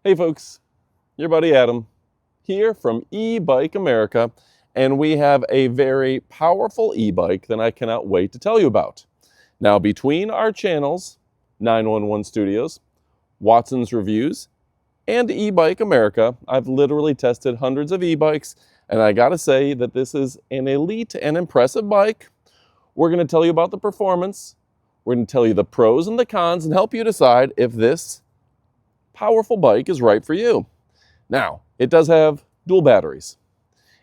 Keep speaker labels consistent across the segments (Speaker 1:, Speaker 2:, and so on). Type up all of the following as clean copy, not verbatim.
Speaker 1: Hey folks, your buddy Adam here from E-Bike America, and we have a very powerful e-bike that I cannot wait to tell you about. Now, between our channels, 911 Studios, Watson's Reviews, and E-Bike America, I've literally tested hundreds of e-bikes, and I gotta say that this is an elite and impressive bike. We're gonna tell you about the performance, we're gonna tell you the pros and the cons, and help you decide if this powerful bike is right for you. Now, it does have dual batteries.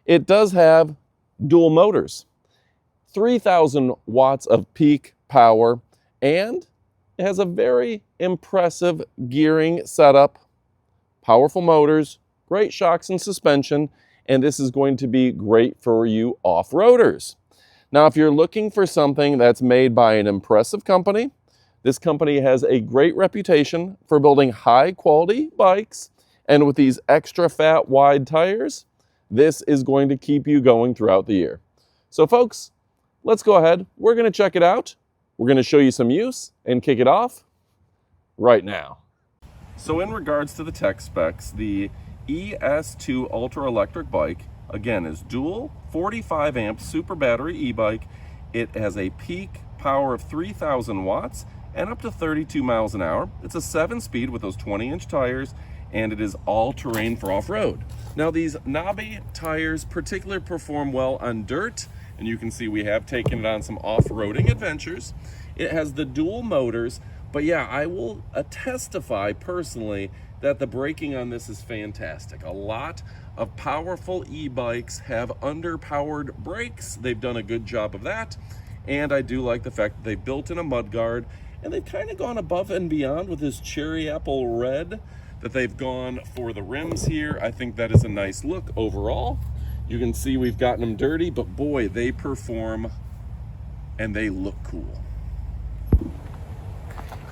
Speaker 1: It does have dual motors, 3,000 watts of peak power, and it has a very impressive gearing setup, powerful motors, great shocks and suspension, and this is going to be great for you off-roaders. Now, if you're looking for something that's made by an impressive company, this company has a great reputation for building high-quality bikes, and with these extra fat wide tires, this is going to keep you going throughout the year. So folks, let's go ahead. We're going to check it out. We're going to show you some use and kick it off right now. So in regards to the tech specs, the EAES-2 Ultra Electric bike, again, is dual 45 amp super battery e-bike. It has a peak power of 3,000 watts and up to 32 miles an hour. It's a 7-speed with those 20-inch tires, and it is all-terrain for off-road. Now, these knobby tires particularly perform well on dirt, and you can see we have taken it on some off-roading adventures. It has the dual motors, but yeah, I will testify personally that the braking on this is fantastic. A lot of powerful e-bikes have underpowered brakes. They've done a good job of that, and I do like the fact that they've built in a mudguard, and they've kind of gone above and beyond with this cherry apple red that they've gone for the rims here. I think that is a nice look overall. You can see we've gotten them dirty, but boy, they perform and they look cool.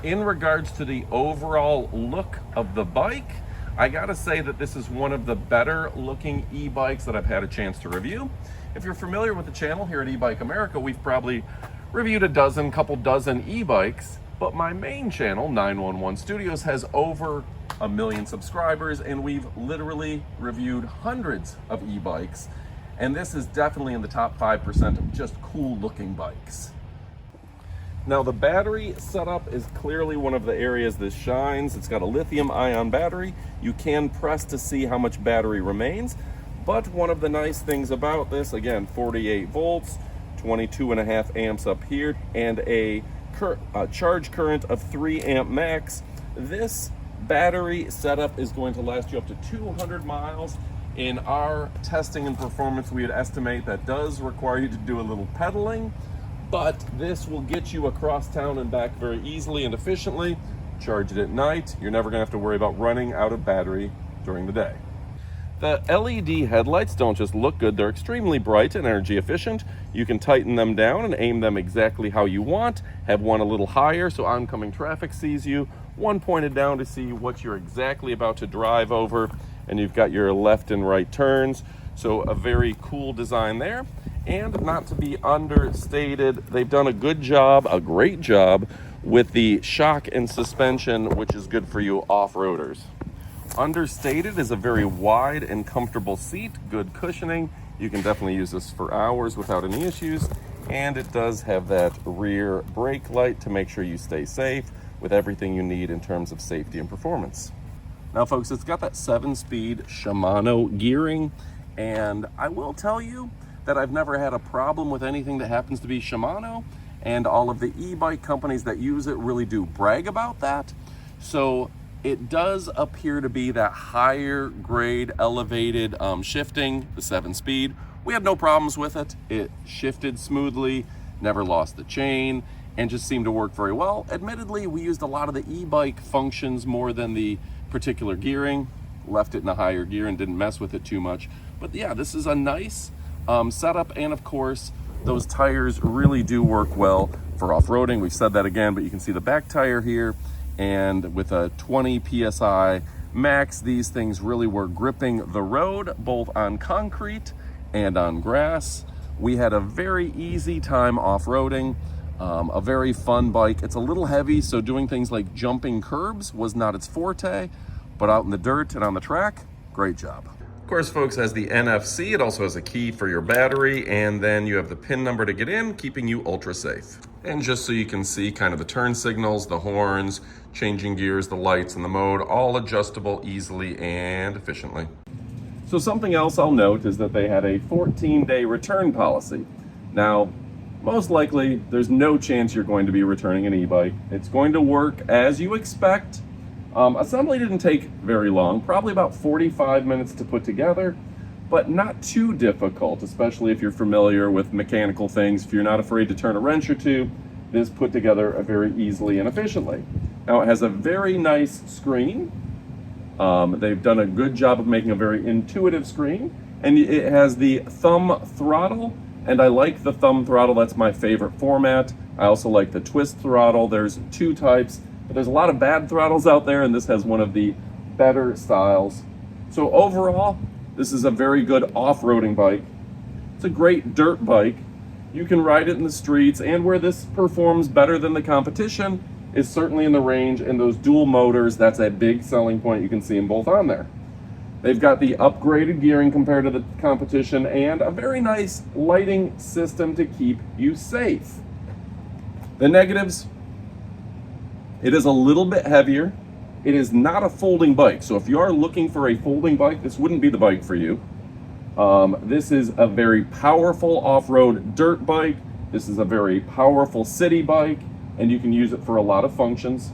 Speaker 1: In regards to the overall look of the bike, I gotta say that this is one of the better looking e-bikes that I've had a chance to review. If you're familiar with the channel here at E-Bike America, we've probably reviewed a couple dozen e-bikes, but my main channel, 911 Studios, has over 1 million subscribers, and we've literally reviewed hundreds of e-bikes, and this is definitely in the top 5% of just cool looking bikes. Now, the battery setup is clearly one of the areas that shines. It's got a lithium-ion battery. You can press to see how much battery remains, but one of the nice things about this, again, 48 volts, 22.5 amps up here, and a charge current of 3 amp max. This battery setup is going to last you up to 200 miles. In our testing and performance, we would estimate that does require you to do a little pedaling, but this will get you across town and back very easily and efficiently. Charge it at night. You're never gonna have to worry about running out of battery during the day. The LED headlights don't just look good, they're extremely bright and energy efficient. You can tighten them down and aim them exactly how you want. Have one a little higher so oncoming traffic sees you, one pointed down to see what you're exactly about to drive over, and you've got your left and right turns. So a very cool design there. And not to be understated, they've done a good job, a great job, with the shock and suspension, which is good for you off-roaders. Understated is a very wide and comfortable seat, good cushioning. You can definitely use this for hours without any issues. And it does have that rear brake light to make sure you stay safe with everything you need in terms of safety and performance. Now folks, it's got that 7-speed Shimano gearing, and I will tell you that I've never had a problem with anything that happens to be Shimano, and all of the e-bike companies that use it really do brag about that. So it does appear to be that higher grade elevated shifting, the 7-speed. We had no problems with it. It shifted smoothly, never lost the chain, and just seemed to work very well. Admittedly, we used a lot of the e-bike functions more than the particular gearing, left it in a higher gear and didn't mess with it too much. But yeah, this is a nice setup, and of course, those tires really do work well for off-roading. We've said that again, but you can see the back tire here, and with a 20 PSI max, these things really were gripping the road, both on concrete and on grass. We had a very easy time off-roading, a very fun bike. It's a little heavy, so doing things like jumping curbs was not its forte, but out in the dirt and on the track, great job. Of course, folks, has the NFC. It also has a key for your battery, and then you have the PIN number to get in, keeping you ultra safe. And just so you can see kind of the turn signals, the horns, changing gears, the lights, and the mode, all adjustable easily and efficiently. So something else I'll note is that they had a 14-day return policy. Now, most likely, there's no chance you're going to be returning an e-bike. It's going to work as you expect. Assembly didn't take very long, probably about 45 minutes to put together, but not too difficult, especially if you're familiar with mechanical things. If you're not afraid to turn a wrench or two, this put together very easily and efficiently. Now, it has a very nice screen. They've done a good job of making a very intuitive screen, and it has the thumb throttle, and I like the thumb throttle. That's my favorite format. I also like the twist throttle. There's two types, but there's a lot of bad throttles out there, and this has one of the better styles. So overall, this is a very good off-roading bike. It's a great dirt bike. You can ride it in the streets, and where this performs better than the competition is certainly in the range, and those dual motors, that's a big selling point. You can see them both on there. They've got the upgraded gearing compared to the competition, and a very nice lighting system to keep you safe. The negatives, it is a little bit heavier. It is not a folding bike, so if you are looking for a folding bike, this wouldn't be the bike for you. This is a very powerful off-road dirt bike. This is a very powerful city bike, and you can use it for a lot of functions.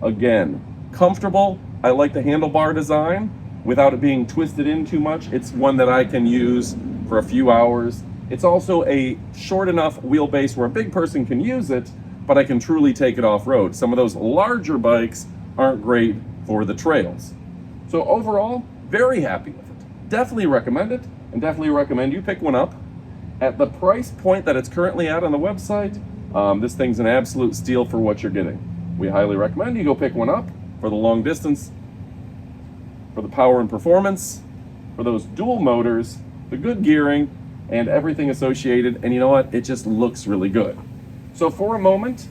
Speaker 1: Again, comfortable. I like the handlebar design without it being twisted in too much. It's one that I can use for a few hours. It's also a short enough wheelbase where a big person can use it, but I can truly take it off-road. Some of those larger bikes aren't great for the trails. So overall, very happy with it. Definitely recommend it, and definitely recommend you pick one up. At the price point that it's currently at on the website, this thing's an absolute steal for what you're getting. We highly recommend you go pick one up for the long distance, for the power and performance, for those dual motors, the good gearing, and everything associated. And you know what? It just looks really good. So for a moment,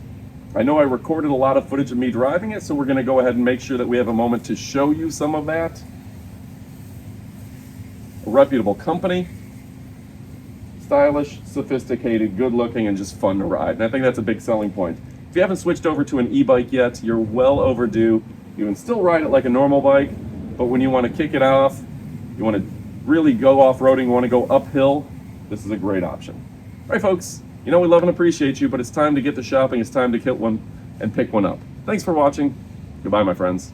Speaker 1: I know I recorded a lot of footage of me driving it, so we're going to go ahead and make sure that we have a moment to show you some of that. A reputable company. Stylish, sophisticated, good looking, and just fun to ride. And I think that's a big selling point. If you haven't switched over to an e-bike yet, you're well overdue. You can still ride it like a normal bike, but when you want to kick it off, you want to really go off-roading, you want to go uphill, this is a great option. All right, folks, you know we love and appreciate you, but it's time to get to shopping. It's time to get one and pick one up. Thanks for watching. Goodbye, my friends.